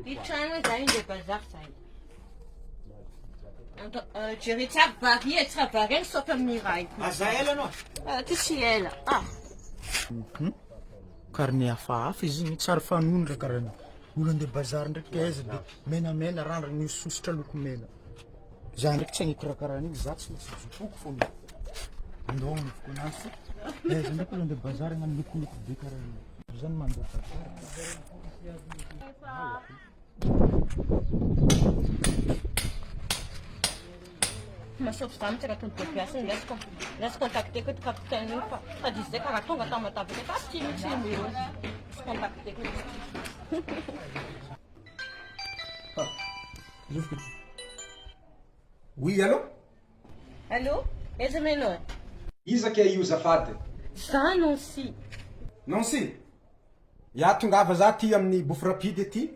Pitrano zany de bazar zany. Jerry tsara vary e tsara vary sauf amin'ny ray. Aza ela anao. Ty sy ela. Karne hafahafa izy igny tsara fanondraka karaha olo andeha bazary ndraiky aiza de menamena randrana sosotra loko mena. Za ndraiky tsy hagniko raha karaha an'igny, za tsy misy zokoko foana. Andao nifiko anazy fa aiza ndraiky olo andeha bazary agnano lokoloko be karaha an'igny. Zany mandeha bazary. Masoko zany tsara tonga de piasy laisse contacter que capitaine fa disait karaha tonga tao matavy fa tsy mitsy numéro. Contacter que Oui, allô? Allô? Aiza menao? Iza ke io zafady? Za Nancy. Nancy? Ya tongava za ty amin'ny bouffe rapide ety.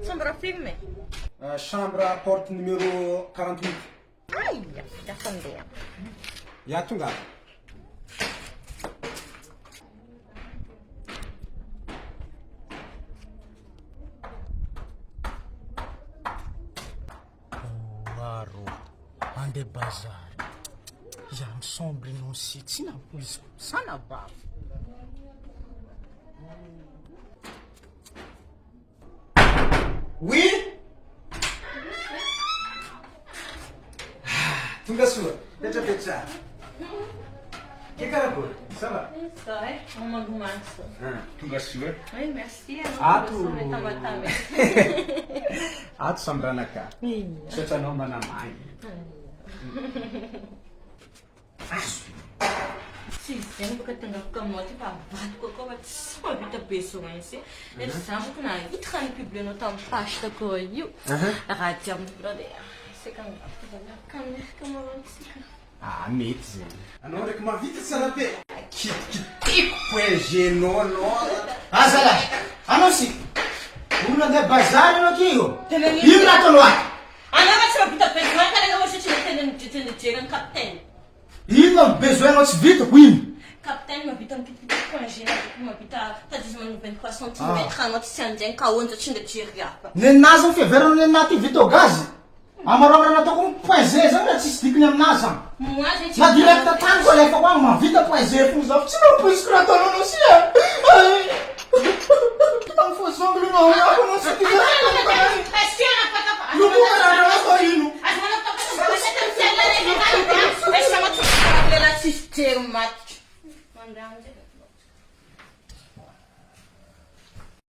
Chambre firme. Chambre porte numéro 48. Aia, dafa andeha. Ya tongava. Maro andeha bazary. Ya misambre Nancy tsy napoiziko sana bava. Oui? Tonga soa. Petra. Que caracola? Ça va? Ça va? On mangue Tonga soa. Oui, merci. Ato sambranaka. Satria anao manamay. Tsy zegny boka tonga kamaty fa vadiko koa fa tsy mahavita besoin izy. Ery za boka nahita raha nipublianao tamin'ny page takao io. Raha jiaby brother. Seka kameraka marantsika. Mety zegny. Anao ndraiky mahavita tsara be. Kitikitiko poegenao anao. Azala, anao si olo andeha bazary anao kio. Ino raha ataonao ato? Anao tsy mahavita besoin ka anao satria tena jery capitaine. Ino no besoin anao tsy vitako ino? Capitaine mahavita mikitikitika congé mahavita tadizimana 23 cm anao tsy anjegny ka onja tsy nda jery hafa. Nenazy ny fiaverano nenaty vito gazy. Amaroana nataoko ny poizé zany raha tsisy dikiny aminazy any. Moi j'ai Na direct tany koa alefa koa mahavita poizé fo zao. Tsy mampoisiko raha ataonao anao si e. Ang fosong lumaw ako nung sa tigas. Question na pata pa. Lumaw ka na